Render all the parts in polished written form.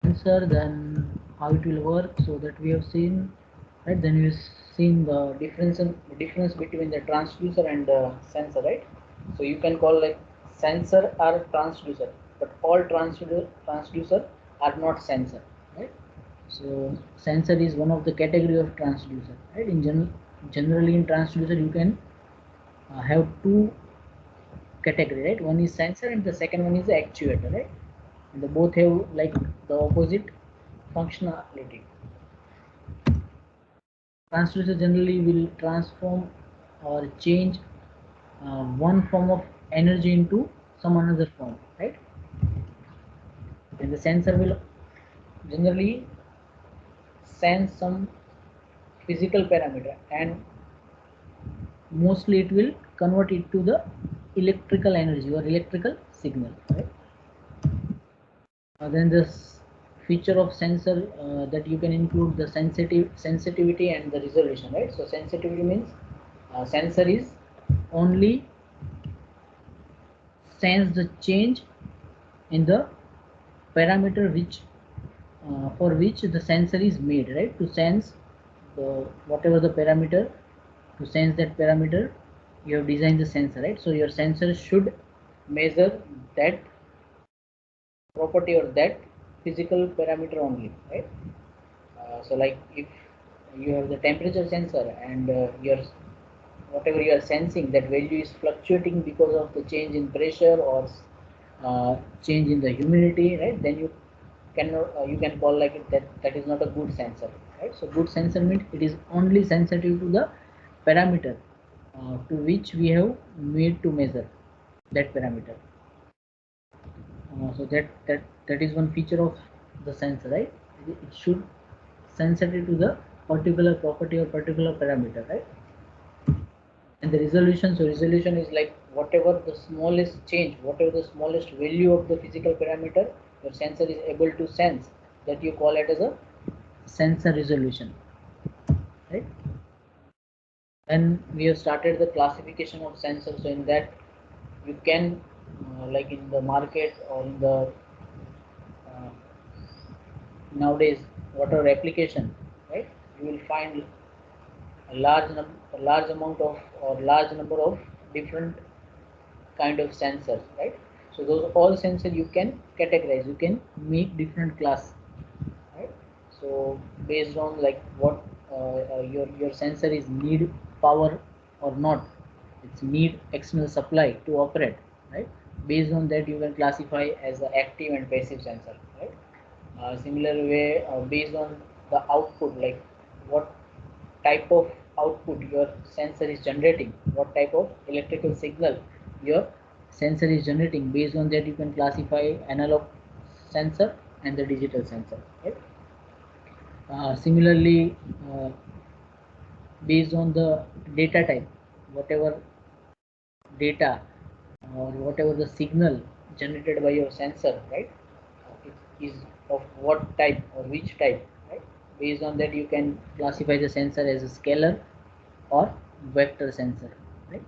Sensor, then how it will work, so that we have seen, right? Then we've seen the difference between the transducer and the sensor, right? So you can call like sensor or transducer, but all transducer are not sensor, right? So sensor is one of the category of transducer, right? Generally in transducer you can have two category, right? One is sensor and the second one is the actuator, right? And they both have like the opposite functionality. Transducer generally will transform or change one form of energy into some another form, right? And the sensor will generally sense some physical parameter, and mostly it will convert it to the electrical energy or electrical signal, right? Then this feature of sensor that you can include the sensitivity and the resolution, right? So sensitivity means sensor is only sense the change in the parameter which for which the sensor is made, right? To sense the whatever the parameter, to sense that parameter you have designed the sensor, right? So your sensor should measure that property or that physical parameter only, right? So like if you have the temperature sensor and your whatever you are sensing, that value is fluctuating because of the change in pressure or change in the humidity, right? Then you cannot you can call like it that is not a good sensor, right? So good sensor means it is only sensitive to the parameter to which we have made to measure that parameter. So that is one feature of the sensor, right? It should sensitive to the particular property or particular parameter, right? And the resolution, so resolution is like whatever the smallest change, whatever the smallest value of the physical parameter your sensor is able to sense, that you call it as a sensor resolution, right? And we have started the classification of sensors. So in that you can like in the market or in the uh, nowadays whatever application, right? You will find a large amount of or large number of different kind of sensors, right? So those all sensors you can categorize, you can make different class, right? So based on like what your sensor is need power or not, it's need external supply to operate, right? Based on that you can classify as the active and passive sensor, right? Similar way based on the output, like what type of output your sensor is generating, what type of electrical signal your sensor is generating, based on that you can classify analog sensor and the digital sensor, right? Similarly, based on the data type, whatever data or whatever the signal generated by your sensor, right? It is of what type or which type, right? Based on that you can classify the sensor as a scalar or vector sensor, right?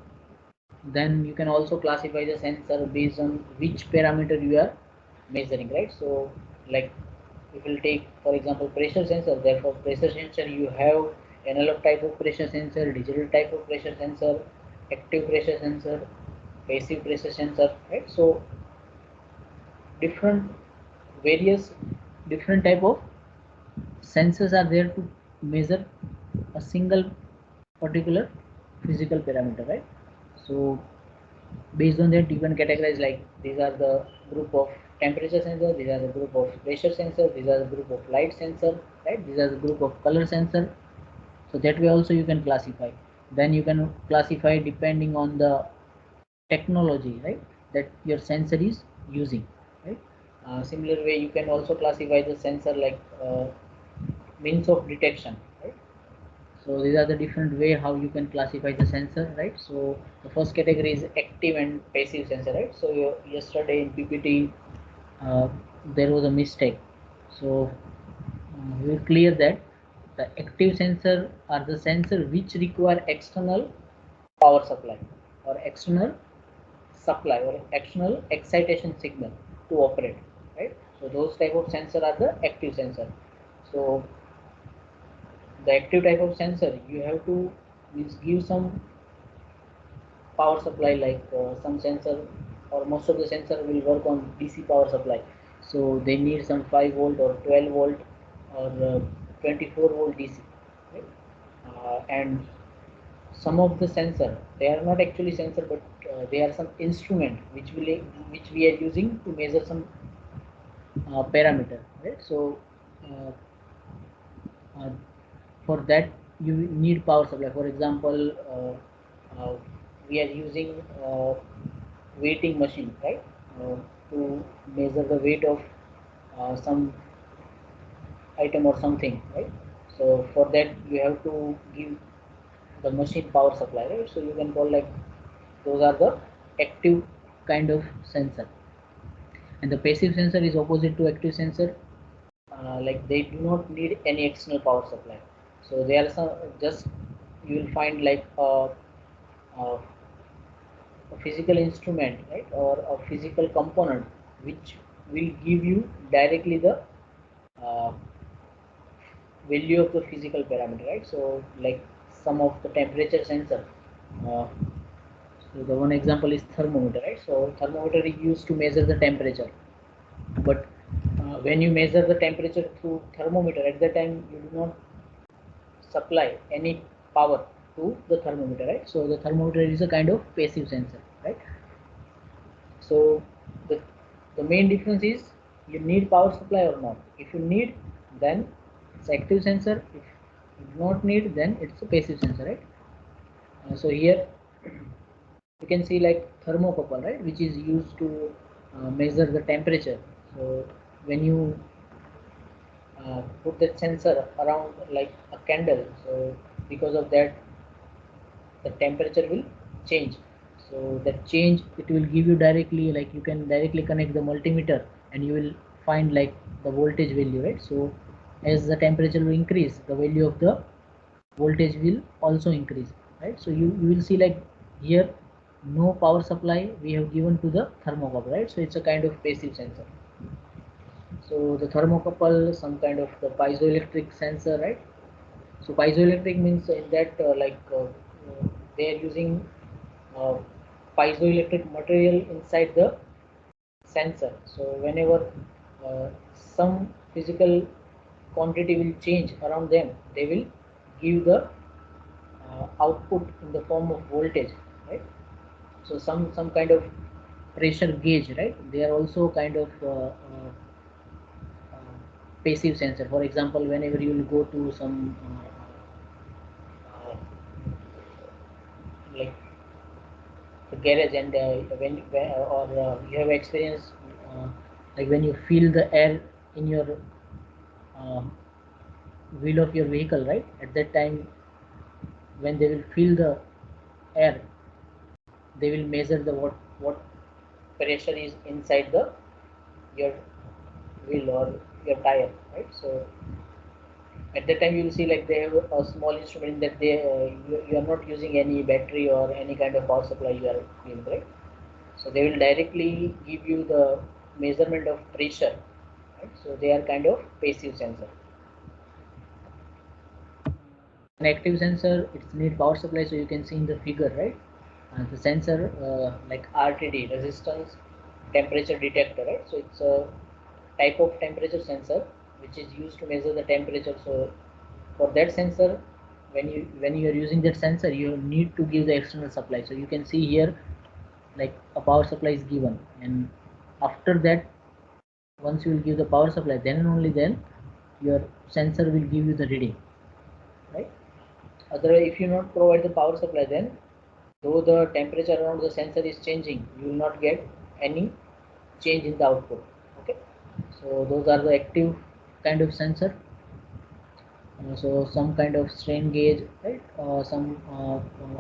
Then you can also classify the sensor based on which parameter you are measuring, right? So like if we'll take for example pressure sensor, therefore pressure sensor you have analog type of pressure sensor, digital type of pressure sensor, active pressure sensor, passive pressure sensor, right? So different various different type of sensors are there to measure a single particular physical parameter, right? So based on that you can categorize like these are the group of temperature sensor, these are the group of pressure sensor, these are the group of light sensor, right? These are the group of color sensor. So that way also you can classify. Then you can classify depending on the technology, right, that your sensor is using, right? Similar way you can also classify the sensor like means of detection, right? So these are the different way how you can classify the sensor, right? So the first category is active and passive sensor, right? So yesterday in PPT uh, there was a mistake. So we will clear that the active sensor are the sensor which require external power supply or external supply or external excitation signal to operate, right? So those type of sensor are the active sensor. So the active type of sensor, you have to give some power supply, like some sensor or most of the sensor will work on DC power supply, so they need some 5 volt or 12 volt or 24 volt DC, right? And some of the sensor, they are not actually sensor, but they are some instrument which we are using to measure some parameter, right? So uh, uh, for that you need power supply. For example, we are using weighting machine, right? To measure the weight of some item or something, right? So for that you have to give the machine power supply, right? So you can call like those are the active kind of sensor. And the passive sensor is opposite to active sensor. Like they do not need any external power supply. So there are some, just you will find like a physical instrument, right, or a physical component which will give you directly the uh, value of the physical parameter, right? So like some of the temperature sensor. Uh, so the one example is thermometer, right? So thermometer is used to measure the temperature, but when you measure the temperature through thermometer, at that time you do not supply any power to the thermometer, right? So the thermometer is a kind of passive sensor, right? So the, the main difference is you need power supply or not. If you need, then it's active sensor. If you do not need, then it's a passive sensor, right? So here you can see like thermocouple, right, which is used to measure the temperature. So when you put that sensor around like a candle, so because of that the temperature will change. So that change, it will give you directly, like you can directly connect the multimeter and you will find like the voltage value, right? So as the temperature will increase, the value of the voltage will also increase, right? So you will see like here no power supply we have given to the thermocouple, right? So it's a kind of passive sensor. So the thermocouple, some kind of the piezoelectric sensor, right? So piezoelectric means in that they are using uh, piezoelectric material inside the sensor. So whenever some physical quantity will change around them, they will give the output in the form of voltage, right? So some kind of pressure gauge, right? They are also kind of passive sensor. For example, whenever you will go to some like the garage, and when or you have experienced like when you feel the air in your uh, wheel of your vehicle, right? At that time, when they will feel the air, they will measure the what pressure is inside the your wheel or your tire, right? So at that time you will see like they have a small instrument that you are not using any battery or any kind of power supply you are using, right? So they will directly give you the measurement of pressure, right? So they are kind of passive sensor. An active sensor, it's need power supply. So you can see in the figure, right? The sensor like RTD, resistance temperature detector, right? So it's a type of temperature sensor which is used to measure the temperature. So for that sensor, when you are using that sensor, you need to give the external supply. So you can see here like a power supply is given, and after that, once you will give the power supply, then and only then your sensor will give you the reading, right? Otherwise, if you not provide the power supply, then though the temperature around the sensor is changing, you will not get any change in the output. Okay, so those are the active kind of sensor. So some kind of strain gauge, right? Some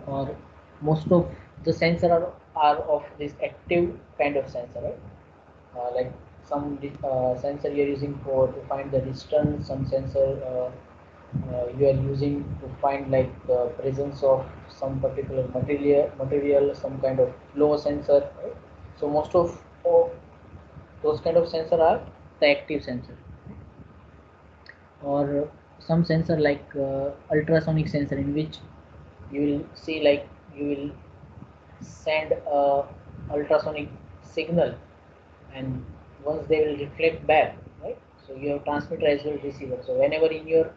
or most of the sensor are of this active kind of sensor, right? Like some sensor you're using for to find the distance, some sensor you are using to find like the presence of some particular material, some kind of flow sensor, right? So most of those kind of sensor are the active sensor, or some sensor like ultrasonic sensor, in which you will see like you will send a ultrasonic signal, and once they will reflect back, right? So you have transmitter as well as receiver. So whenever in your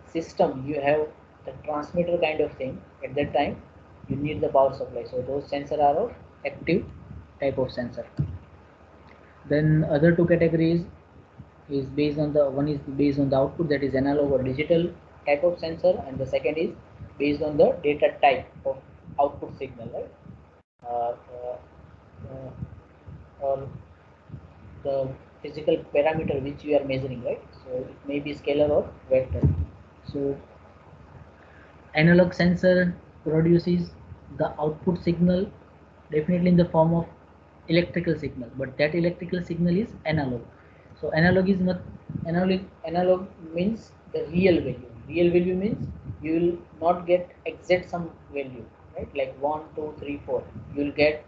system you have the transmitter kind of thing, at that time you need the power supply. So those sensor are of active type of sensor. Then other two categories is based on the one is based on the output, that is analog or digital type of sensor, and the second is based on the data type of output signal, right? uh, uh, or the physical parameter which you are measuring, right? So it may be scalar or vector. So analog sensor produces the output signal definitely in the form of electrical signal, but that electrical signal is analog. So analog is not analog means the real value. Real value means you will not get exact some value, right? Like 1 2 3 4, you will get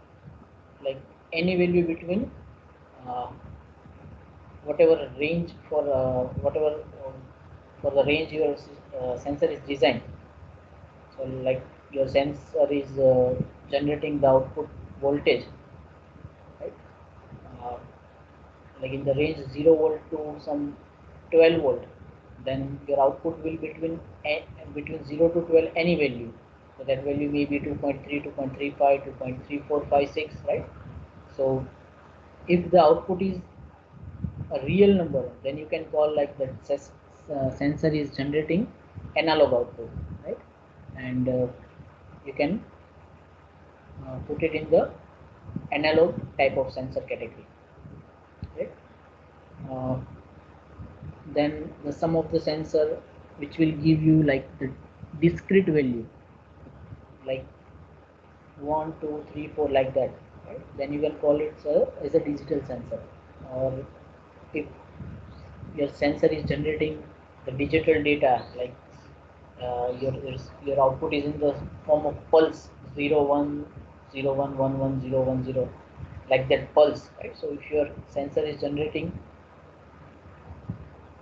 like any value between uh, whatever range whatever for the range your sensor is designed. So like your sensor is generating the output voltage, right? uh, like in the range 0 volt to some 12 volt, then your output will between 0 to 12 any value. So that value may be 2.3, 2.35, 2.3456, right? So if the output is a real number, then you can call like that sensor is generating analog output, right? And you can put it in the analog type of sensor category, right? uh, then the sum of the sensor which will give you like the discrete value, like 1 2 3 4 like that, right? Then you can call it as a digital sensor. Or if your sensor is generating the digital data, like your output is in the form of pulse, 0 1 0 1 1 1 0 1 0, like that pulse, right? So if your sensor is generating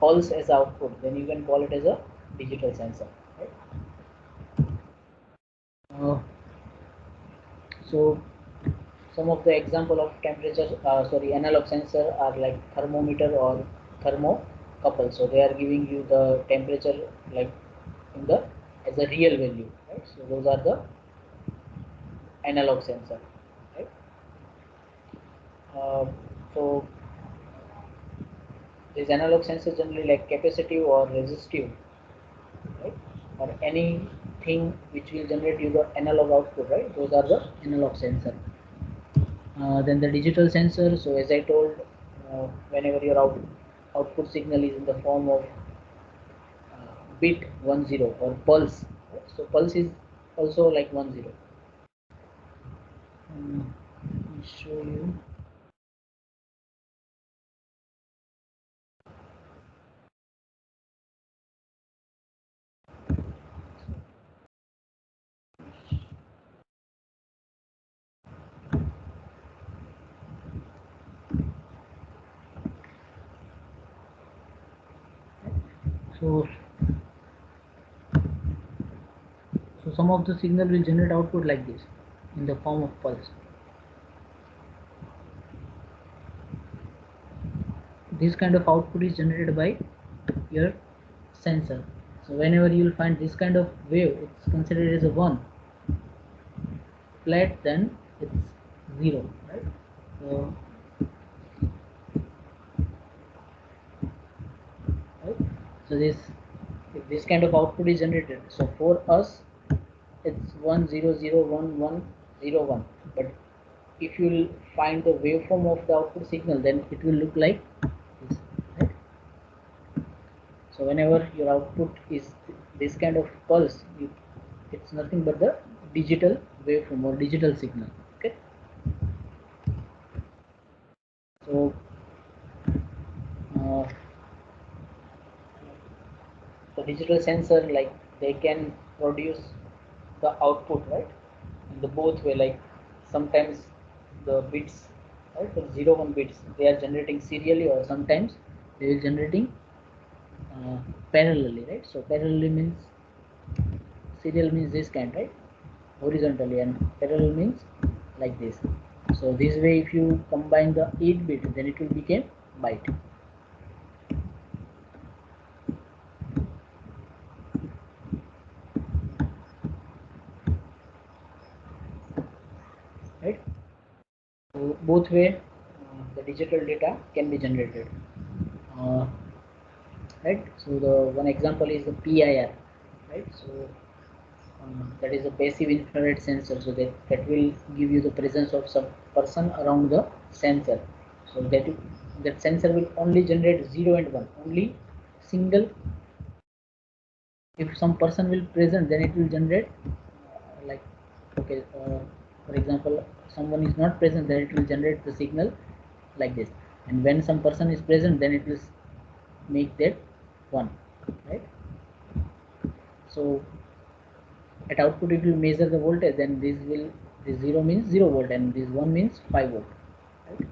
pulse as output, then you can call it as a digital sensor, right? So some of the example of temperature sorry analog sensor are like thermometer or thermocouple. So they are giving you the temperature like in the as a real value, right? So those are the analog sensor, right? So these analog sensors generally like capacitive or resistive, right? Or anything which will generate you the analog output, right? Those are the analog sensor. Then the digital sensor. So as I told, whenever your output signal is in the form of bit 10 or pulse, right? So pulse is also like 10. Let me show you. So so some of the signal will generate output like this in the form of pulse. This kind of output is generated by your sensor. So whenever you will find this kind of wave, it's considered as a 1 flat, then it's 0, right? So right, so if this kind of output is generated, so for us it's 1 0 0 1 1 0 1. But if you will find the waveform of the output signal, then it will look like this, right? So whenever your output is this kind of pulse, it's nothing but the digital waveform or digital signal. Okay. So uh, the digital sensor, like they can produce the output, right, in the both way. Like sometimes the bits right? For 0 1 bits, they are generating serially, or sometimes they will generating parallelly, right? So parallelly means, serial means this kind, right? Horizontally, and parallel means like this. So this way, if you combine the 8 bit, then it will become byte. Right? So both way, the digital data can be generated. Uh, right? So the one example is the PIR, right? So that is a passive infrared sensor, so that will give you the presence of some person around the sensor. So that sensor will only generate 0 and 1, only single. If some person will present, then it will generate like, okay, for example, someone is not present, then it will generate the signal like this, and when some person is present, then it will make that 1, right? So at output it will measure the voltage, then this 0 means 0 volt, and this 1 means 5 volt, right?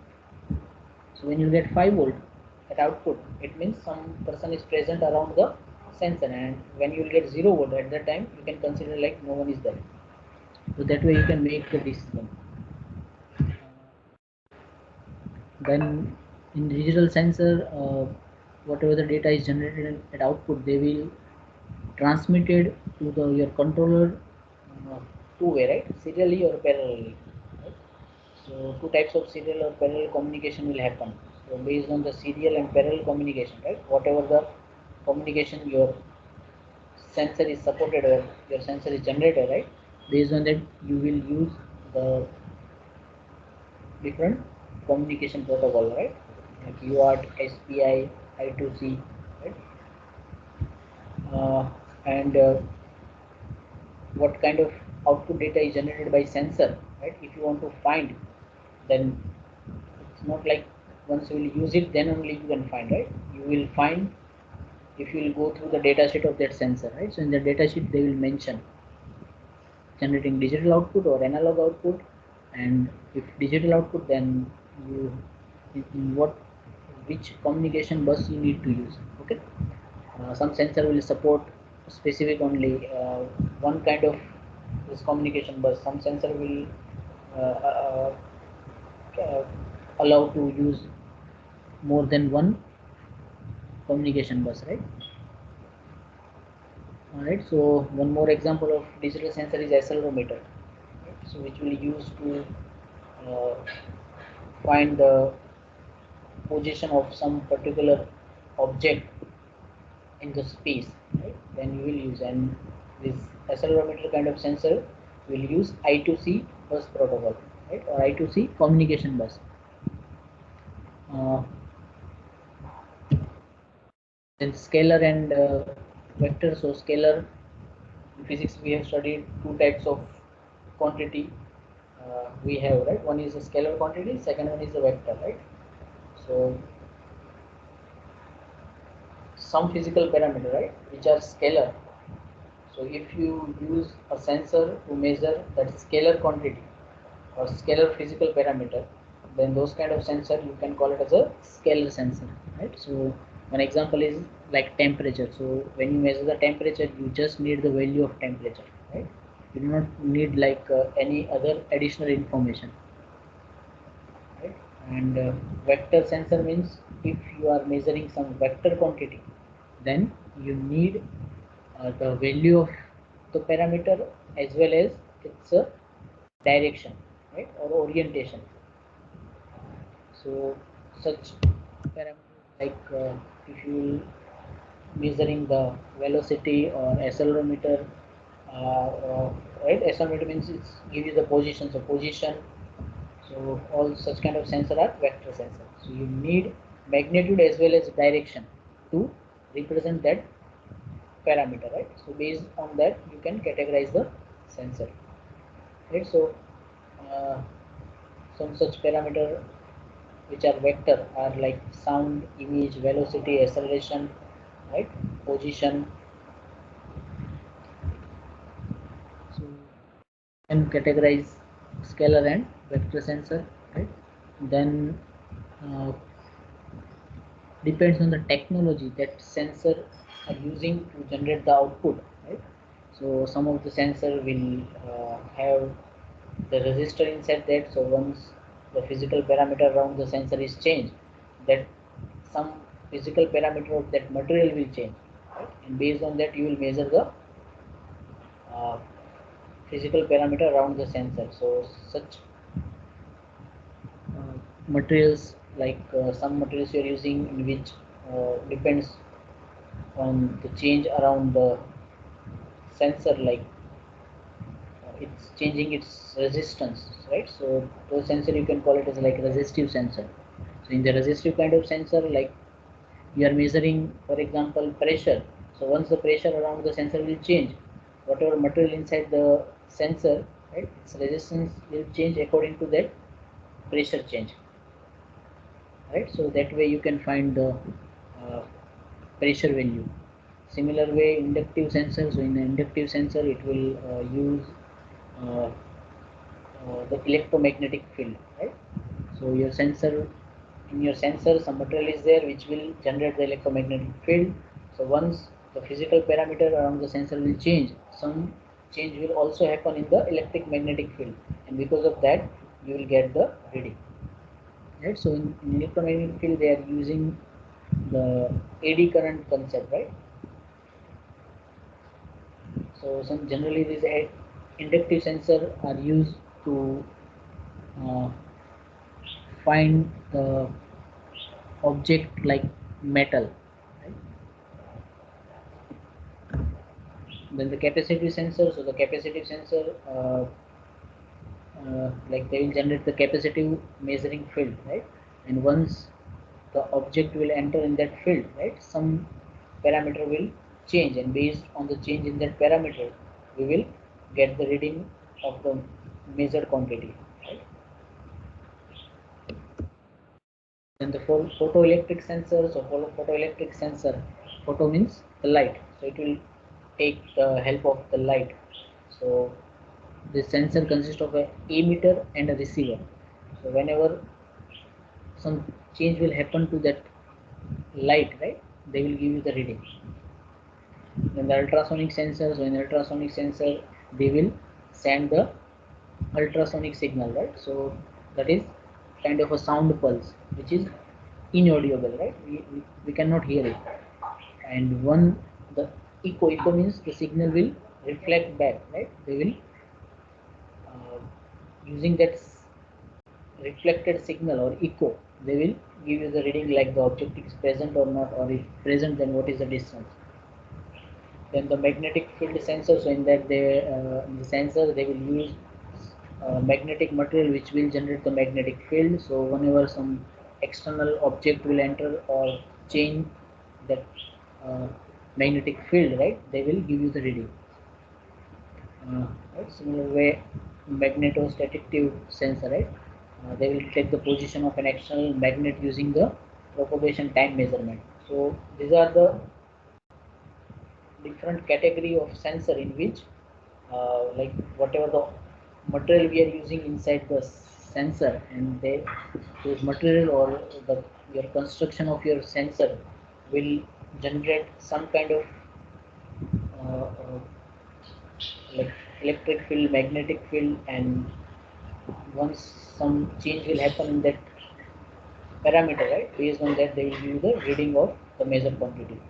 So when you get 5 volt at output, it means some person is present around the sensor, and when you will get 0 volt, at that time you can consider like no one is there. So that way you can make the decision. Then in digital sensor, whatever the data is generated at output, they will transmitted to the your controller, two-way, right? Serially or parallelly, right? So two types of serial or parallel communication will happen. So based on the serial and parallel communication, right? Whatever the communication your sensor is supported or your sensor is generated, right? Based on that, you will use the different communication protocol, right? Like UART, SPI, I2C, right? And what kind of output data is generated by sensor, right? If you want to find, then it's not like once you will use it, then only you can find, right? You will find if you will go through the data sheet of that sensor, right? So in the data sheet, they will mention generating digital output or analog output, and if digital output, then you in what which communication bus you need to use. Okay, some sensor will support specific only one kind of this communication bus. Some sensor will allow to use more than one communication bus, right? All right, so one more example of digital sensor is accelerometer, right? So which will use to uh, find the position of some particular object in the space, right? Then you will use, and this accelerometer kind of sensor will use I2C bus protocol, right? Or I2C communication bus. Uh, then scalar and vector. So scalar, in physics we have studied two types of quantity we have, right? One is a scalar quantity, second one is a vector, right? So some physical parameter, right, which are scalar. So if you use a sensor to measure that scalar quantity or scalar physical parameter, then those kind of sensor you can call it as a scalar sensor, right? So one example is like temperature. So when you measure the temperature, you just need the value of temperature, right? You do not need like any other additional information, right? And vector sensor means if you are measuring some vector quantity, then you need the value of the parameter as well as its direction, right, or orientation. So such parameters like if you measuring the velocity or accelerometer, right? Accelerometer means it's give you the position. So position. So all such kind of sensor are vector sensor. So you need magnitude as well as direction to represent that parameter, right? So based on that, you can categorize the sensor, right? So uh, some such parameter which are vector are like sound, image, velocity, acceleration, right? Position. So you can categorize scalar and vector sensor, right? Then depends on the technology that sensor are using to generate the output, right? So some of the sensor will have the resistor inside that. So once the physical parameter around the sensor is changed, that some physical parameter of that material will change, right? And based on that you will measure the uh, physical parameter around the sensor. So such materials like some materials you are using in which depends on the change around the sensor, like it's changing its resistance, right? So those sensor you can call it as like resistive sensor. So in the resistive kind of sensor, like you are measuring, for example, pressure. So once the pressure around the sensor will change, whatever material inside the sensor, right, its resistance will change according to that pressure change, right? So that way you can find the uh, pressure value. Similar way, inductive sensor. So in the inductive sensor, it will use uh, the electromagnetic field, right? So your sensor, in your sensor, some material is there which will generate the electromagnetic field. So once the physical parameter around the sensor will change, some change will also happen in the electric magnetic field, and because of that, you will get the reading. Right. So in electromagnetic field, they are using the AD current concept, right? So some generally these inductive sensor are used to uh, find the object like metal, right? Then the capacitive sensor. So the capacitive sensor, like they will generate the capacitive measuring field, right? And once the object will enter in that field, right, some parameter will change, and based on the change in that parameter, we will get the reading of the measured quantity, right? Then the photoelectric sensor. So photoelectric sensor, photo means the light. So it will take the help of the light. So the sensor consists of a emitter and a receiver. So whenever some change will happen to that light, right, they will give you the reading. Then the ultrasonic sensor. So in ultrasonic sensor, they will send the ultrasonic signal, right? So that is kind of a sound pulse, which is inaudible, right? We cannot hear it. And one, the echo means the signal will reflect back, right? They will uh, using that reflected signal or echo, they will give you the reading like the object is present or not, or if present, then what is the distance. Then the magnetic field sensor. So in that they in the sensor they will use magnetic material which will generate the magnetic field. So whenever some external object will enter or change that uh, magnetic field, right, they will give you the reading. Right? Similar way, magnetostatic sensor, right? They will detect the position of an external magnet using the propagation time measurement. So these are the different category of sensor in which like whatever the material we are using inside the sensor, and they those material or the your construction of your sensor will generate some kind of like electric field, magnetic field, and once some change will happen in that parameter, right, based on that they will give you the reading of the measured quantity.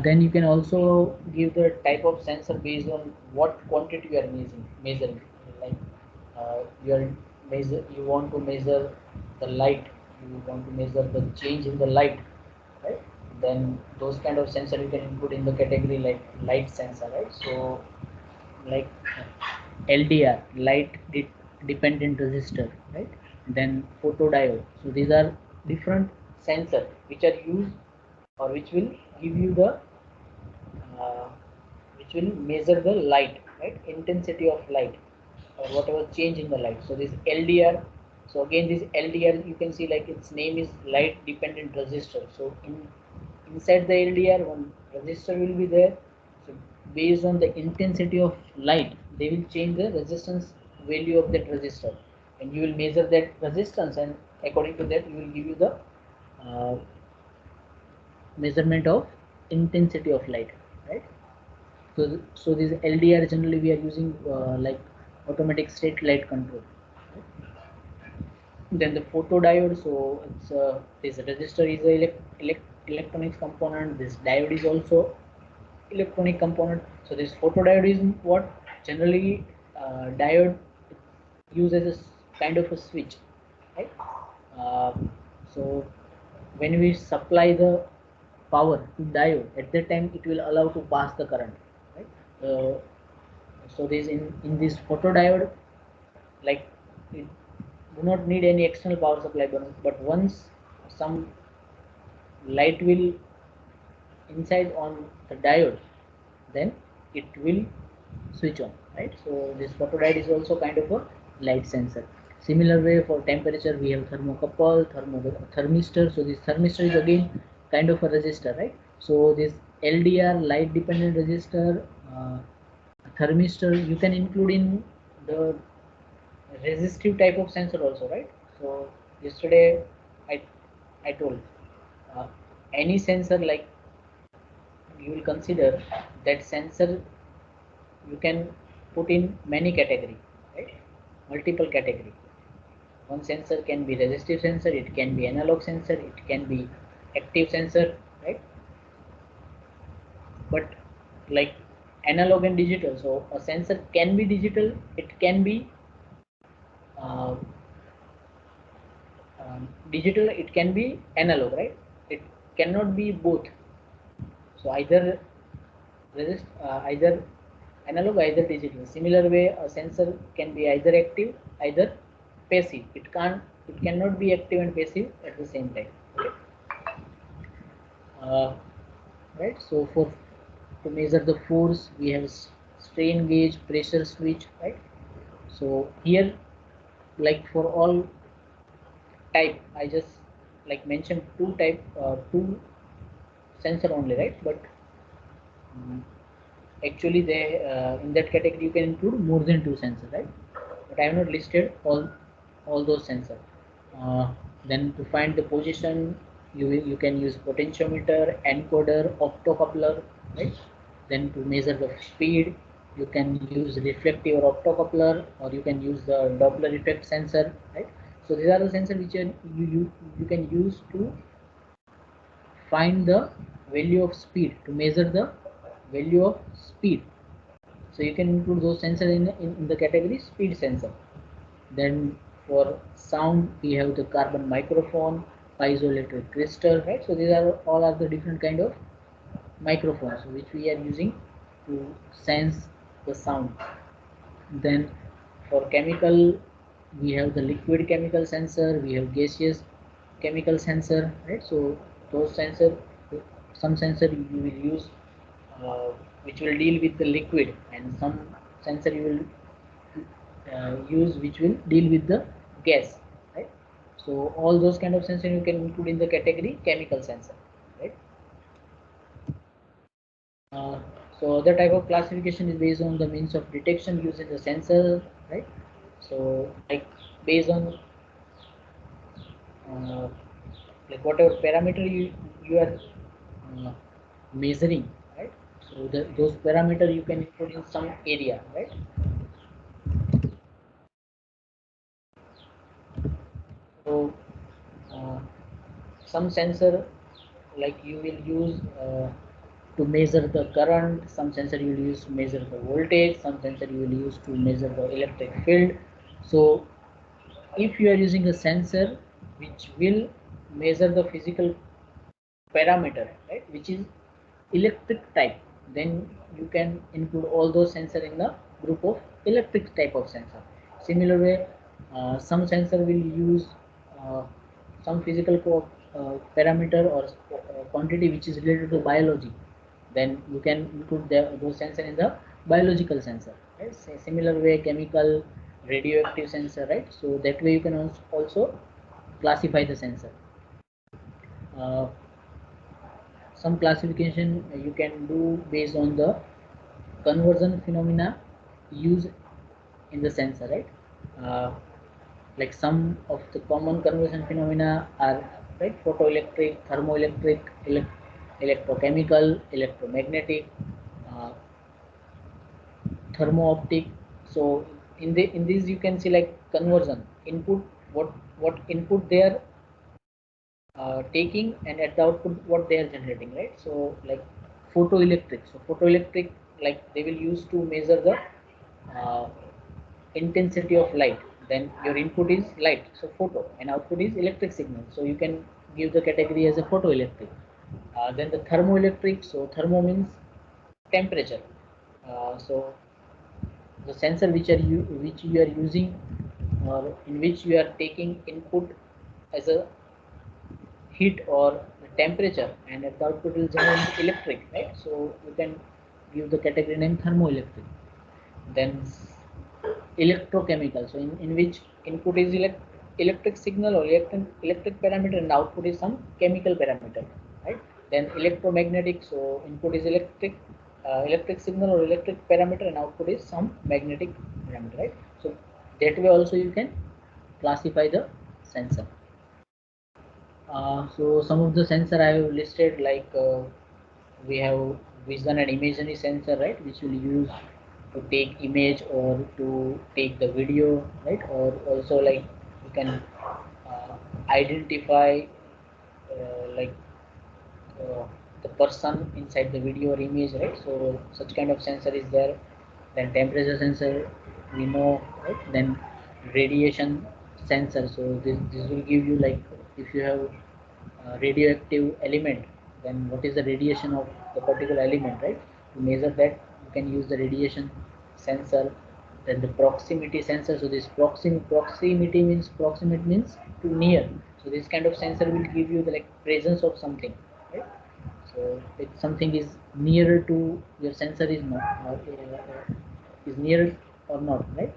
Then you can also give the type of sensor based on what quantity you are measuring. Like you want to measure the light, you want to measure the change in the light, right? Then those kind of sensor you can include in the category like light sensor, right? So like LDR, dependent resistor, right? Then photodiode. So these are different sensor which are used or which will give you the uh, which will measure the light, right, intensity of light or whatever change in the light. So this LDR. So again, this LDR you can see like its name is light dependent resistor. So inside the LDR, one resistor will be there. So based on the intensity of light, they will change the resistance value of that resistor. and you will measure that resistance, and according to that you will give you the measurement of intensity of light, right? So this LDR generally we are using like automatic state light control, right? Then the photodiode, so it's this resistor is a electronics component, this diode is also electronic component. So this photodiode is what generally diode uses a kind of a switch, right? uh, so when we supply the power to diode, at that time it will allow to pass the current, right? So this in this photodiode, like it do not need any external power supply, but once some light will inside on the diode, then it will switch on, right? So this photodiode is also kind of a light sensor. Similar way, for temperature we have thermocouple, thermistor. So this thermistor is again kind of a resistor, right? So this LDR, light dependent resistor, thermistor, you can include in the resistive type of sensor also, right? So yesterday i I told uh, any sensor, like you will consider that sensor you can put in many category, right? Multiple category. One sensor can be resistive sensor, it can be analog sensor, it can be active sensor, right? But like analog and digital, so a sensor can be digital, it can be uh, digital, it can be analog, right? It cannot be both. So either analog, either digital. Similar way, a sensor can be either active, either passive. It cannot be active and passive at the same time. Okay? Right. So for to measure the force, we have strain gauge, pressure switch, right? So here, like for all type, I just like mentioned two sensor only, right? But actually they in that category you can include more than two sensors, right? But I have not listed all those sensors. Then to find the position, you can use potentiometer, encoder, optocoupler, right? Then to measure the speed, you can use reflective or optocoupler, or you can use the Doppler effect sensor, right? So these are the sensors which you can use to find the value of speed, to measure the value of speed. So you can include those sensors in the category speed sensor. Then for sound, we have the carbon microphone, piezoelectric crystal, right? So these are all are the different kind of microphones which we are using to sense the sound. Then for chemical, we have the liquid chemical sensor, we have gaseous chemical sensor, right? So those sensor, some sensor you will use which will deal with the liquid, and some sensor you will use which will deal with the gas, right? So all those kind of sensor you can include in the category chemical sensor, right? Uh, so other type of classification is based on the means of detection using the sensor, right? So like based on uh, like whatever parameter you are measuring, right? So those parameter you can include in some area, right? So uh, some sensor like you will use to measure the current, some sensor you will use to measure the voltage, some sensor you will use to measure the electric field. So if you are using a sensor which will measure the physical parameter, right, which is electric type, then you can include all those sensor in the group of electric type of sensor. Similar way, some sensor will use uh, some physical parameter or quantity which is related to biology, then you can include those sensor in the biological sensor, right? Similar way, chemical, radioactive sensor, right? So that way you can also classify the sensor. uh, some classification you can do based on the conversion phenomena used in the sensor, right? uh, Like some of the common conversion phenomena are, right, photoelectric, thermoelectric, electrochemical, electromagnetic, uh, thermo-optic. So in these you can see like conversion input, what input they are taking, and at the output what they are generating, right? So like photoelectric, so photoelectric, like they will use to measure the uh, intensity of light. Then your input is light, so photo, and output is electric signal, so you can give the category as a photoelectric. Then the thermoelectric, so thermo means temperature. So the sensor which you are using, or in which you are taking input as a heat or temperature, and at the output will generate electric, right? So you can give the category name thermoelectric. Then electrochemical, so in which input is electric signal or electric parameter, and output is some chemical parameter, right? Then electromagnetic, so input is electric signal or electric parameter, and output is some magnetic parameter, right? So that way also you can classify the sensor. So some of the sensor I have listed, like we have vision and imagery sensor, right, which will use to take image or to take the video, right? Or also like you can identify like uh, the person inside the video or image, right? So such kind of sensor is there. Then temperature sensor, we know, right? Then radiation sensor, so this will give you like if you have radioactive element, then what is the radiation of the particular element, right? To measure that you can use the radiation sensor. Then the proximity sensor, so this proximity means to near, so this kind of sensor will give you the like presence of something, right? So if something is nearer to your sensor is not is near or not, right?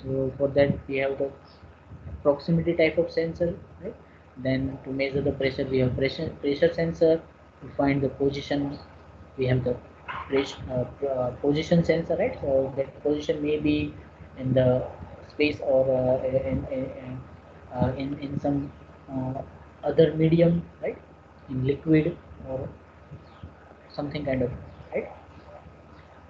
So for that we have the proximity type of sensor, right? Then to measure the pressure, we have pressure sensor. To find the position, we have the position sensor, right? So that position may be in the space, or in some other medium, right? In liquid or something kind of, right?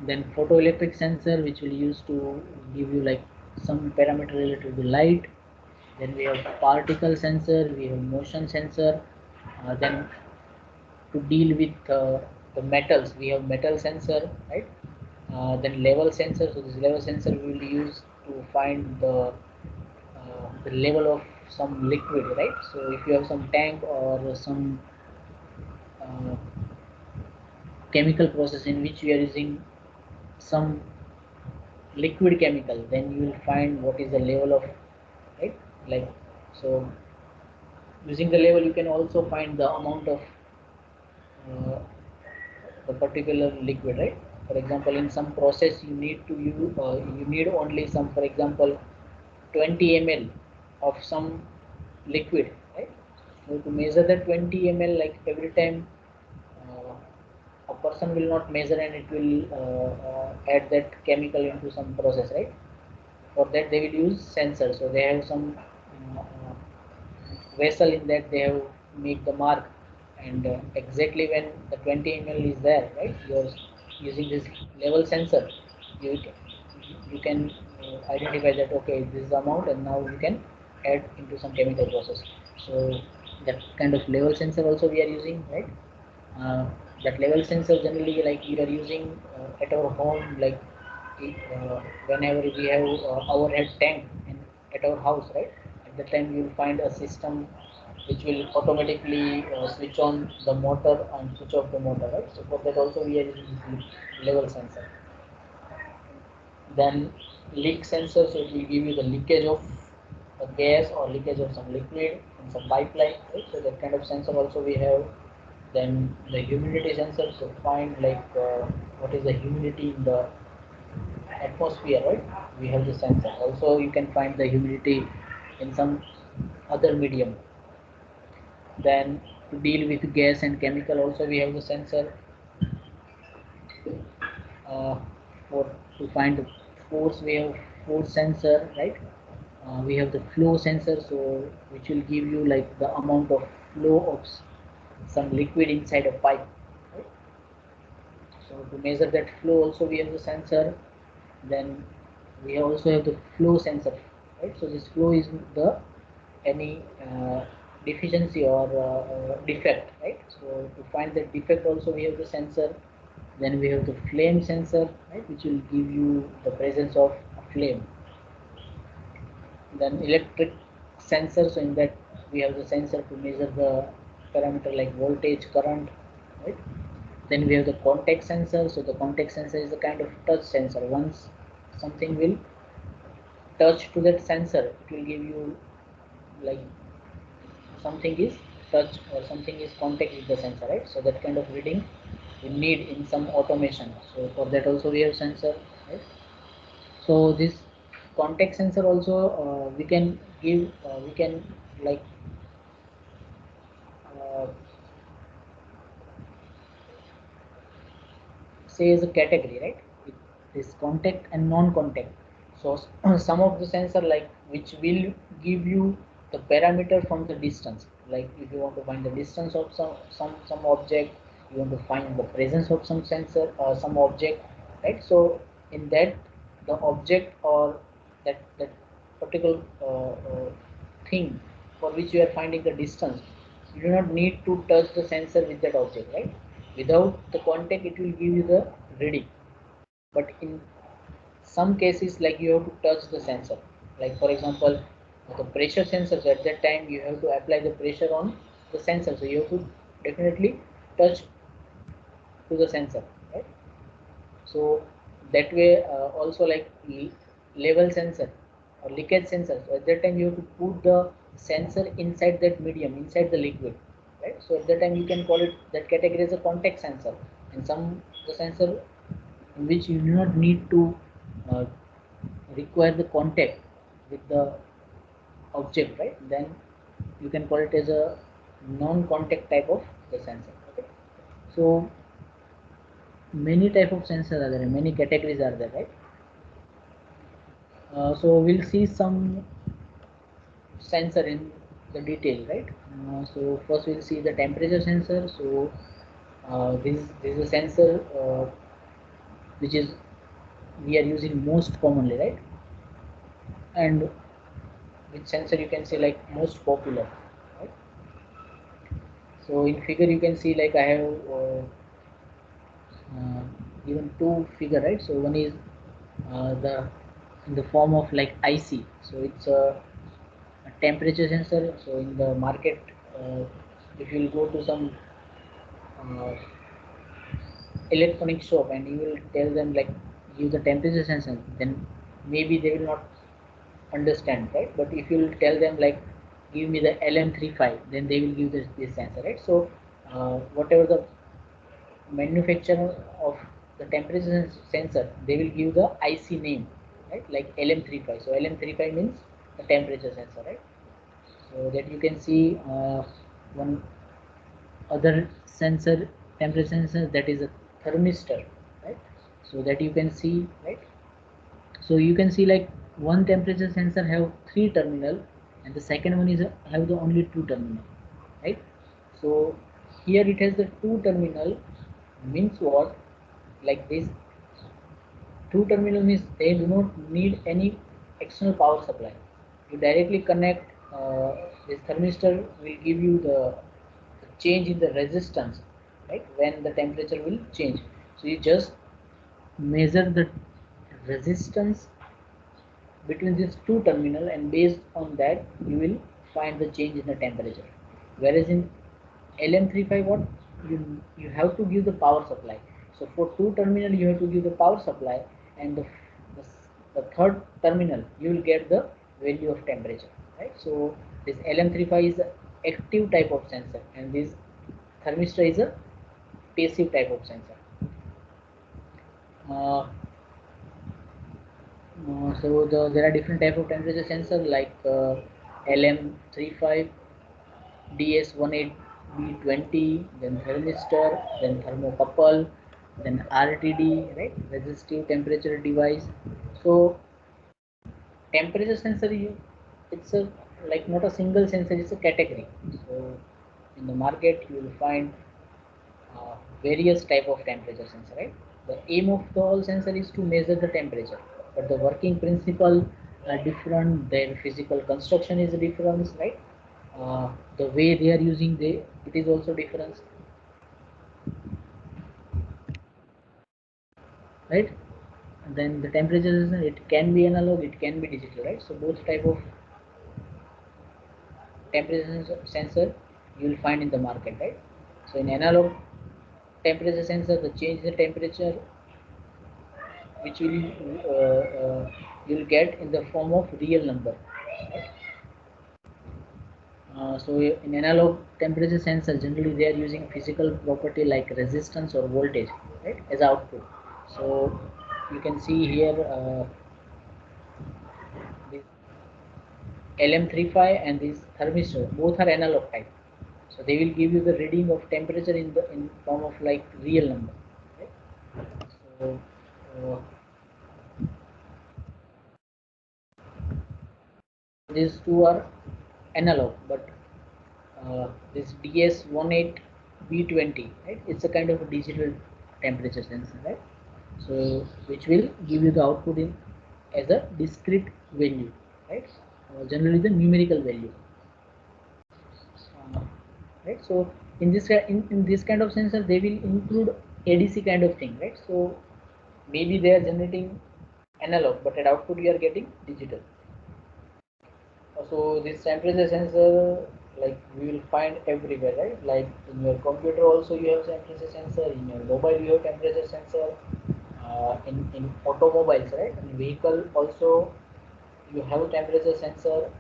Then photoelectric sensor, which will use to give you like some parameter related to light. Then we have particle sensor, we have motion sensor. Then to deal with the metals, we have metal sensor, right? Then level sensor, so this level sensor we will use to find the level of some liquid, right? So if you have some tank or some uh, chemical process in which we are using some liquid chemical, then you will find what is the level of, right? Like, so using the level you can also find the amount of uh, the particular liquid, right? For example, in some process you need to you need only some, for example, 20 ml of some liquid, right? So to measure the 20 ml, like every time uh, a person will not measure, and it will add that chemical into some process, right? For that they will use sensor, so they have some vessel in that they have make the mark, and exactly when the 20 ml is there, right, you're using this level sensor, you can, you can identify that okay, this is the amount, and now you can add into some chemical process. So that kind of level sensor also we are using, right? uh, that level sensor generally like we are using at our home, like whenever we have our head tank at our house, right? At that time you will find a system which will automatically switch on the motor and switch off the motor, right? So for that also we are using this level sensor. Then leak sensor, so it will give you the leakage of a gas or leakage of some liquid in some pipeline, right? So that kind of sensor also we have. Then the humidity sensor, so find like what is the humidity in the atmosphere, right? We have the sensor. Also you can find the humidity in some other medium. Then to deal with gas and chemical also we have the sensor uh, for to find the force, we have force sensor, right? We have the flow sensor, so which will give you like the amount of flow of some liquid inside a pipe, right? So to measure that flow also we have the sensor. Then we also have the flow sensor, right? So this flow is the any deficiency or defect, right? So to find the defect also we have the sensor. Then we have the flame sensor, right, which will give you the presence of a flame. Then electric sensor, so in that we have the sensor to measure the parameter like voltage, current, right? Then we have the contact sensor, so the contact sensor is a kind of touch sensor. Once something will touch to that sensor, it will give you like something is touch or something is contact with the sensor, right? So that kind of reading we need in some automation. So for that also we have sensor, right? So this contact sensor also we can give we can like uh, say as a category, right? It is contact and non-contact. So some of the sensor like which will give you the parameter from the distance, like if you want to find the distance of some object, you want to find the presence of some sensor or some object, right? So in that the object or that particular thing for which you are finding the distance, you do not need to touch the sensor with that object, right? Without the contact it will give you the reading. But in some cases like you have to touch the sensor, like for example the pressure sensor, so at that time you have to apply the pressure on the sensor, so you have to definitely touch to the sensor, right? So that way also like level sensor or leakage sensor, so at that time you have to put the sensor inside that medium, inside the liquid, right? So at that time you can call it that category as a contact sensor. And some the sensor in which you do not need to uh, require the contact with the object, right? Then you can call it as a non-contact type of the sensor, okay? So many type of sensors are there, many categories are there, right? So we'll see some sensor in the detail, right? So first we'll see the temperature sensor. So this is a sensor which is we are using most commonly, right? And which sensor you can say like most popular, right? So in figure you can see like I have uh, given two figure, right? So one is the in the form of like IC, so it's a temperature sensor. So in the market, uh, if you will go to some uh, electronic shop and you will tell them like give the temperature sensor, then maybe they will not understand, right? But if you will tell them like give me the LM35, then they will give this sensor, right? So whatever the manufacturer of the temperature sensor, they will give the IC name, right? Like LM35. So LM35 means the temperature sensor, right? So that you can see one other sensor, temperature sensor, that is a thermistor, right? So that you can see, right? So you can see like one temperature sensor have three terminal and the second one is have the only two terminal, right? So here it has the two terminal, means what, like this two terminal means they do not need any external power supply. You directly connect this thermistor will give you the change in the resistance, right, when the temperature will change. So you just measure the resistance between these two terminal and based on that you will find the change in the temperature. Whereas in LM35 what you have to give the power supply. So for two terminal you have to give the power supply, and the, the third terminal you will get the value of temperature, right? So this LM35 is a active type of sensor and this thermistor is a passive type of sensor. uh, there are different type of temperature sensor like LM35, DS18B20, then thermistor, then thermocouple, then RTD, right? Resistive temperature device. So temperature sensor it's a like not a single sensor, it's a category. So in the market you will find various type of temperature sensor, right? The aim of the all sensor is to measure the temperature, but the working principle are different, their physical construction is different, right? The way they are using it is also different, right? And then the temperature sensor, it can be analog, it can be digital, right? So both type of temperature sensor you will find in the market, right? So in analog temperature sensor, the change the temperature which will you'll get in the form of real number, right? So in analog temperature sensor, generally they are using physical property like resistance or voltage, right, as output. So you can see here this LM35 and this thermistor both are analog type. So they will give you the reading of temperature in form of like real number, right? So uh, these two are analog, but this DS18B20, right? It's a kind of a digital temperature sensor, right? So which will give you the output in as a discrete value, right? Generally the numerical value, right? So in this kind of sensor, they will include ADC kind of thing, right? So maybe they are generating analog, but at output you are getting digital. So this temperature sensor, like we will find everywhere, right? Like in your computer also you have temperature sensor, in your mobile you have temperature sensor, in automobiles, right? In vehicle also you have a temperature sensor.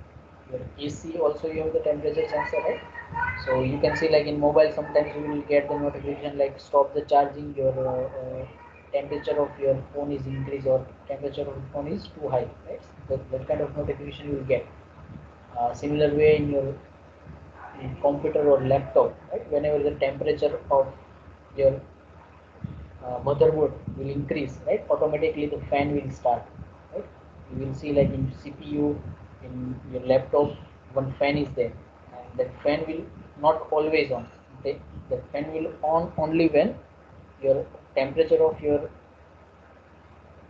Your AC also you have the temperature sensor, right? So you can see like in mobile sometimes you will get the notification like stop the charging, your temperature of your phone is increased or temperature of the phone is too high, right? That kind of notification you will get. Similar way in computer or laptop, right? Whenever the temperature of your motherboard will increase, right? Automatically the fan will start, right? You will see like in CPU, in your laptop, one fan is there, and that fan will not always on. The fan will on only when your temperature of your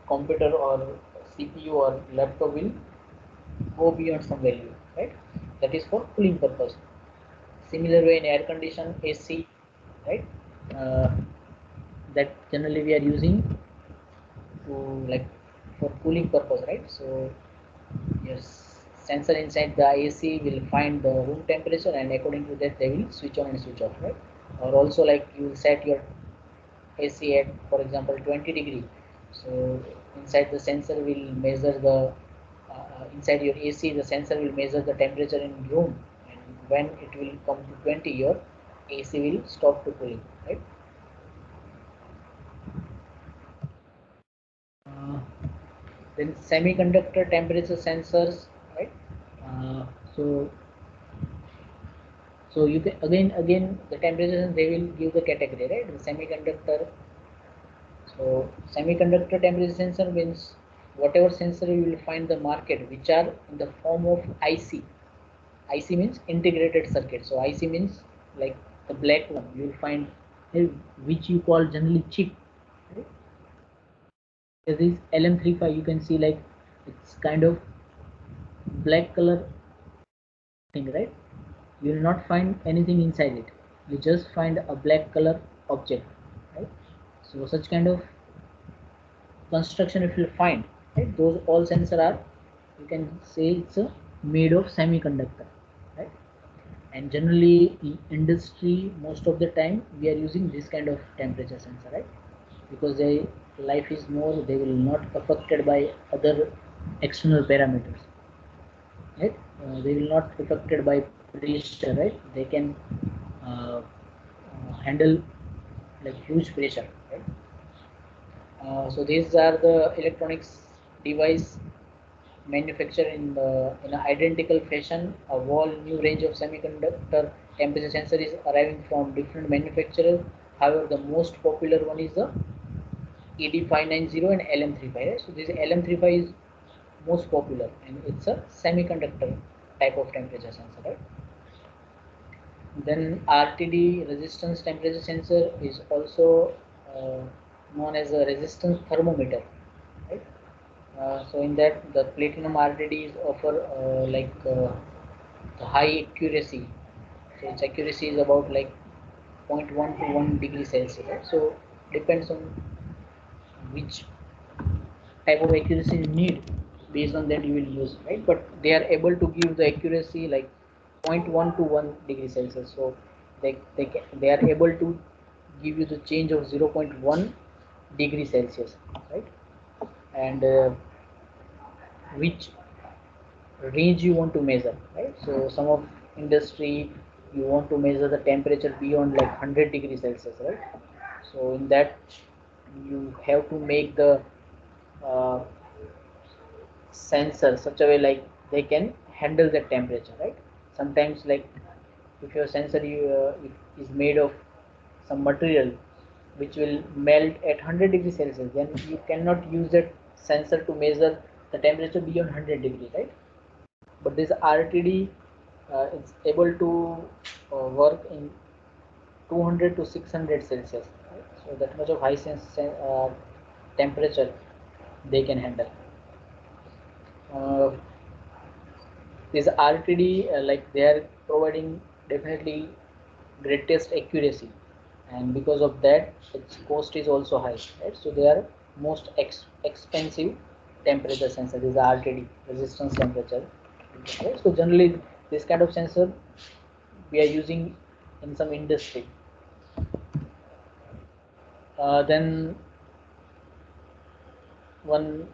computer or CPU or laptop will go beyond some value, right? That is for cooling purpose. Similar way in air condition AC, right? Uh, that generally we are using to like for cooling purpose, right? So yes, sensor inside the AC will find the room temperature and according to that they will switch on and switch off, right? Or also like you set your AC at for example 20 degree. So inside the sensor will measure the inside your AC the sensor will measure the temperature in room, and when it will come to 20 your AC will stop to cooling, right? Uh, then semiconductor temperature sensors, right? Uh, so so you can again the temperature they will give the category, right? The semiconductor. So semiconductor temperature sensor means whatever sensor you will find the market which are in the form of IC. IC means integrated circuit. So IC means like the black one you will find which you call generally chip. Right? There is LM35. You can see like it's kind of black color thing, right? You will not find anything inside it. You just find a black color object, right? So such kind of construction if you find, right, those all sensor are, you can say it's a made of semiconductor, right? And generally in industry most of the time we are using this kind of temperature sensor, right? Because their life is more, they will not affected by other external parameters, right? They will not affected by pressure, right? They can handle like huge pressure, right? So these are the electronics device manufactured in an identical fashion. A whole new range of semiconductor temperature sensor is arriving from different manufacturers. However, the most popular one is the ED590 and LM35. Right? So this LM35 is most popular, and it's a semiconductor type of temperature sensor, right? Then RTD, resistance temperature sensor, is also uh, known as a resistance thermometer, right? So in that, the platinum RTDs offer the high accuracy. So its accuracy is about like 0.1 to 1 degree Celsius, right? So depends on which type of accuracy you need. Based on that you will use, right? But they are able to give the accuracy like 0.1 to 1 degree Celsius. So they are able to give you the change of 0.1 degree Celsius, right? And which range you want to measure, right? So some of industry, you want to measure the temperature beyond like 100 degrees Celsius, right? So in that you have to make the uh, sensor such a way like they can handle the temperature, right? Sometimes like if your sensor is made of some material which will melt at 100 degrees Celsius, then you cannot use that sensor to measure the temperature beyond 100 degrees, right? But this RTD is able to work in 200 to 600 Celsius, right? So that much of high temperature they can handle. Uh, this RTD, like they are providing definitely greatest accuracy, and because of that, its cost is also high, right? So they are most expensive temperature sensor. This is RTD, resistance temperature. Right? So generally, this kind of sensor we are using in some industry. Then one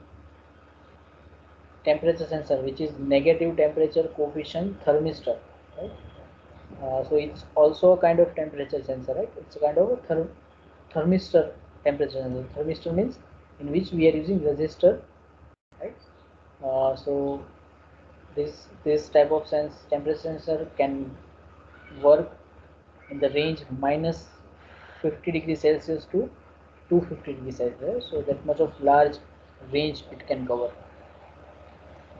temperature sensor which is negative temperature coefficient thermistor, right? So it's also a kind of temperature sensor, right? It's a kind of a thermistor temperature sensor. Thermistor means in which we are using resistor, right? So this type of temperature sensor can work in the range minus 50 degrees Celsius to 250 degrees Celsius. So that much of large range it can cover.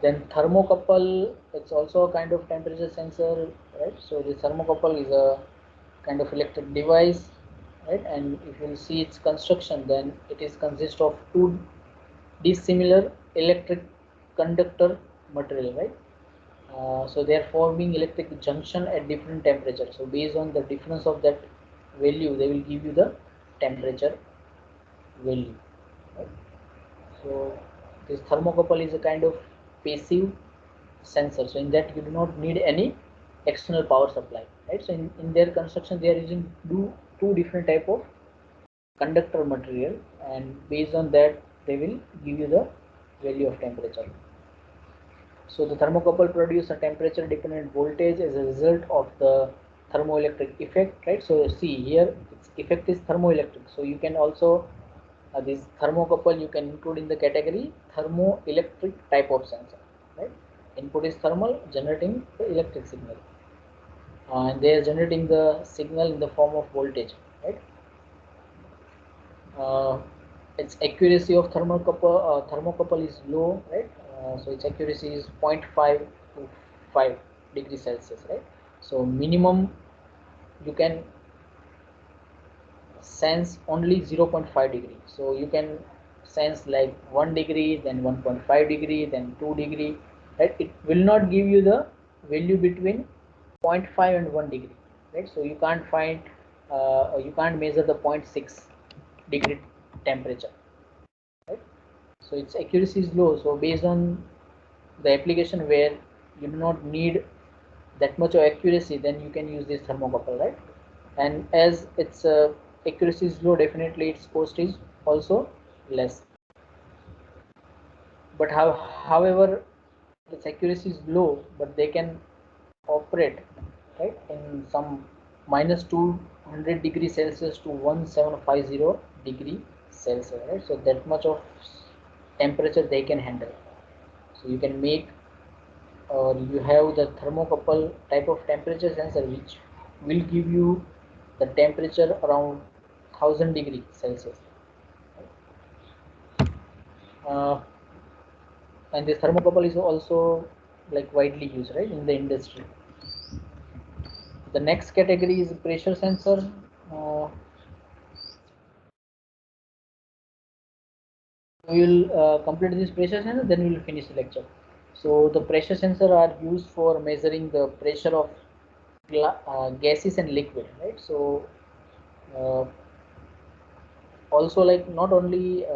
Then thermocouple, it's also a kind of temperature sensor, right? So the thermocouple is a kind of electric device, right? And if you see its construction, then it is consist of two dissimilar electric conductor material, right? So they are forming electric junction at different temperatures. So based on the difference of that value, they will give you the temperature value, right? So this thermocouple is a kind of passive sensor. So in that you do not need any external power supply, right? So in their construction they are using two different type of conductor material, and based on that they will give you the value of temperature. So the thermocouple produce a temperature dependent voltage as a result of the thermoelectric effect, right? So see here its effect is thermoelectric. So you can also this thermocouple you can include in the category thermoelectric type of sensor, right? Input is thermal, generating the electric signal, and they are generating the signal in the form of voltage, right? uh, its accuracy of thermocouple is low, right? So its accuracy is 0.5 to 5 degrees Celsius, right? So minimum you can sense only 0.5 degree. So you can sense like 1 degree, then 1.5 degree, then 2 degree, right? It will not give you the value between 0.5 and 1 degree, right? So you can't find you can't measure the 0.6 degree temperature, right? So its accuracy is low. So based on the application where you do not need that much of accuracy, then you can use this thermocouple, right? And as its accuracy is low, definitely its cost is also less. But however, its accuracy is low, but they can operate, right, in some minus 200 degree Celsius to 1750 degree Celsius, right? So that much of temperature they can handle. So you can make, or you have the thermocouple type of temperature sensor which will give you the temperature around 1000 degree Celsius. Uh, and this thermocouple is also like widely used, right, in the industry. The next category is pressure sensor. We will complete this pressure sensor, then we will finish the lecture. So the pressure sensor are used for measuring the pressure of gases and liquid, right? So uh, also, like, not only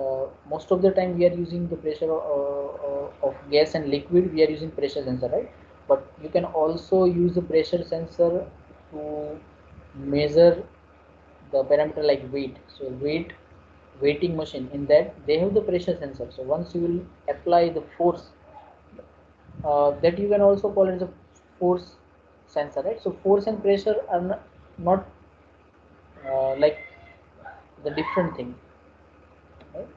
most of the time we are using the pressure of gas and liquid, we are using pressure sensor, right? But you can also use the pressure sensor to measure the parameter like weight. So weighting machine, in that they have the pressure sensor. So once you will apply the force, that you can also call it as a force sensor, right? So force and pressure are not like the different thing, right?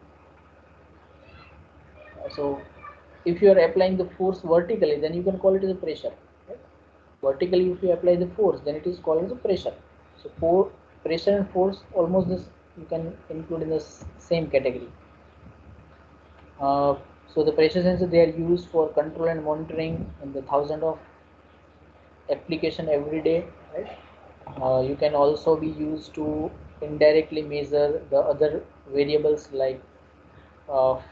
So if you are applying the force vertically, then you can call it as a pressure, right? Vertically, if you apply the force, then it is called as a pressure. So for pressure and force, almost this you can include in the same category. So the pressure sensor, they are used for control and monitoring in the thousands of application every day, right? You can also be used to indirectly measure the other variables like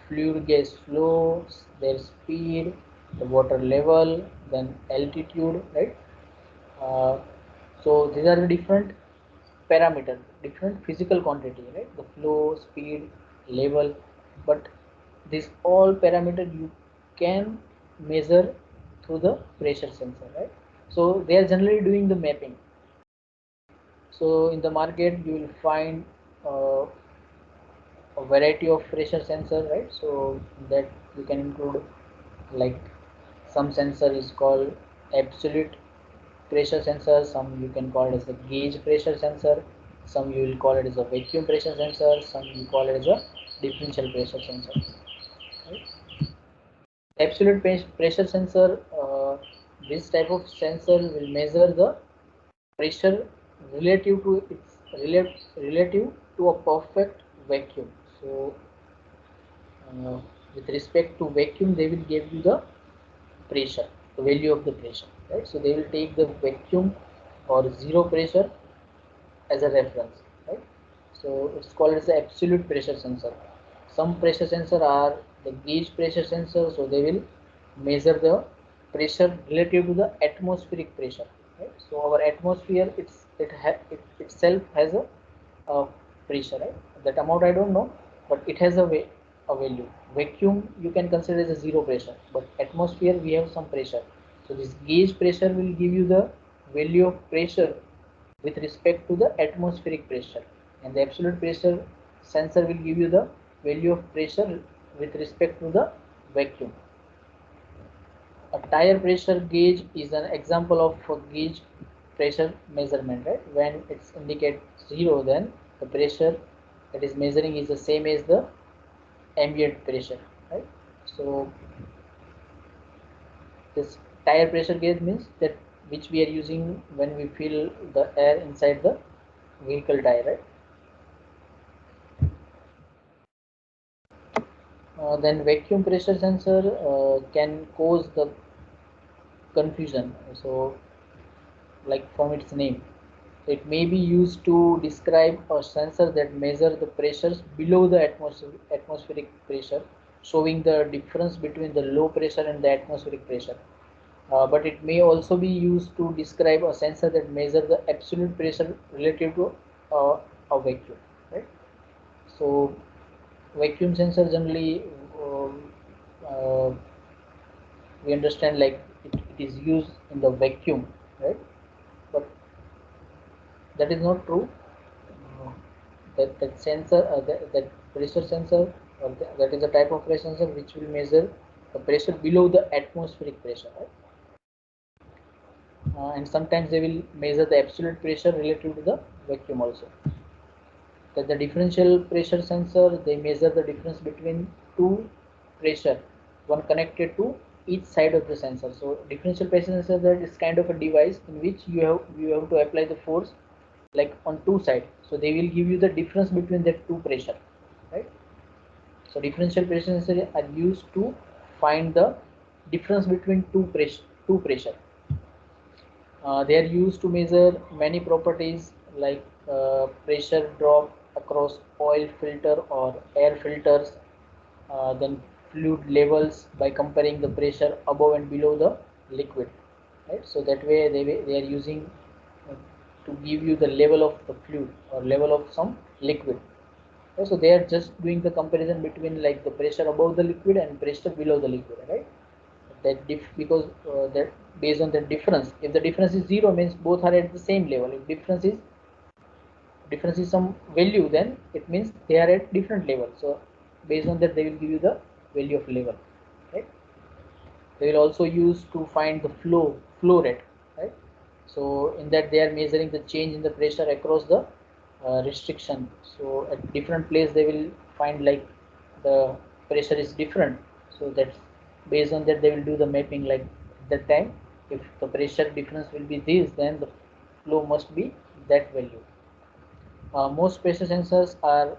fluid gas flow, their speed, the water level, then altitude, right? Uh, so these are the different parameters, different physical quantity, right? The flow, speed, level, but these all parameters you can measure through the pressure sensor, right? So they are generally doing the mapping. So in the market you will find uh, a variety of pressure sensor, right? So that you can include, like, some sensor is called absolute pressure sensor, some you can call it as a gauge pressure sensor, some you will call it as a vacuum pressure sensor, some you call it as a differential pressure sensor, right? Absolute pressure sensor, this type of sensor will measure the pressure relative to its relative to a perfect vacuum. So uh, with respect to vacuum, they will give you the pressure, the value of the pressure, right? So they will take the vacuum or zero pressure as a reference, right? So it's called as the absolute pressure sensor. Some pressure sensor are the gauge pressure sensor, so they will measure the pressure relative to the atmospheric pressure, right? So our atmosphere, it itself has a pressure, right? That amount I don't know, but it has a value. Vacuum you can consider as a zero pressure, but atmosphere we have some pressure. So this gauge pressure will give you the value of pressure with respect to the atmospheric pressure, and the absolute pressure sensor will give you the value of pressure with respect to the vacuum. A tire pressure gauge is an example of a gauge pressure measurement, right? When it's indicate zero, then the pressure that is measuring is the same as the ambient pressure, right? So this tire pressure gauge means that which we are using when we fill the air inside the vehicle tire, right? Then vacuum pressure sensor can cause the confusion. So, like from its name, it may be used to describe a sensor that measures the pressures below the atmospheric pressure, showing the difference between the low pressure and the atmospheric pressure. But it may also be used to describe a sensor that measures the absolute pressure relative to uh, a vacuum, right? So vacuum sensor generally, uh, we understand, like, it is used in the vacuum, right? But that is not true. uh, that sensor, that pressure sensor, or that is a type of pressure sensor which will measure the pressure below the atmospheric pressure, right? And sometimes they will measure the absolute pressure relative to the vacuum also. That the differential pressure sensor, they measure the difference between two pressure, one connected to each side of the sensor. So differential pressure sensor, that is kind of a device in which you have to apply the force like on two sides, so they will give you the difference between the two pressure, right? So differential pressure sensor are used to find the difference between two pressure. They are used to measure many properties like pressure drop across oil filter or air filters, then fluid levels by comparing the pressure above and below the liquid, right? So that way they are using to give you the level of the fluid or level of some liquid. Okay, so they are just doing the comparison between like the pressure above the liquid and pressure below the liquid, right? That because that based on the difference, if the difference is zero means both are at the same level. If difference is some value, then it means they are at different level. So based on that they will give you the value of level, right? They will also use to find the flow rate, right? So in that they are measuring the change in the pressure across the restriction. So at different place they will find like the pressure is different, so that's based on that they will do the mapping, like at that time if the pressure difference will be this, then the flow must be that value. Most pressure sensors are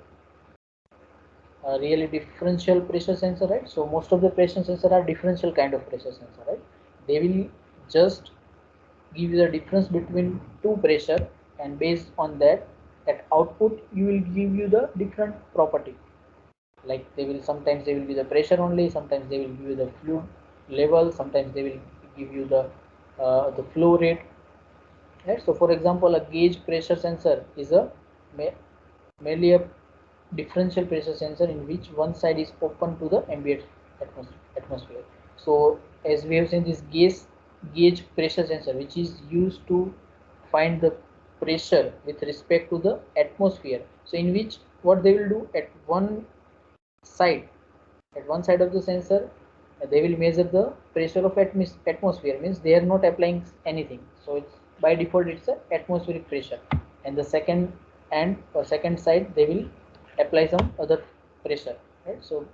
really differential pressure sensor, right? So most of the pressure sensor are differential kind of pressure sensor, right? They will just give you the difference between two pressure, and based on that at output you will give you the different property. Like they will sometimes they will be the pressure only, sometimes they will give you the fluid level, sometimes they will give you the flow rate, right? So for example, a gauge pressure sensor is a merely a differential pressure sensor in which one side is open to the ambient atmosphere. So as we have seen, this gauge pressure sensor which is used to find the pressure with respect to the atmosphere. So in which what they will do at side one side of the sensor, they will measure the pressure of atmosphere, means they are not applying anything, so it's by default it's a atmospheric pressure. And the second side they will apply some other pressure, right? So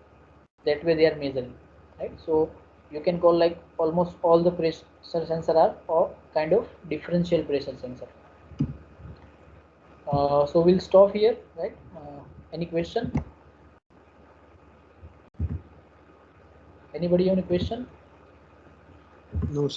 that way they are measuring, right? So you can call like almost all the pressure sensor are or kind of differential pressure sensor. So we'll stop here, right? Any question? Anybody have any question? No, sir.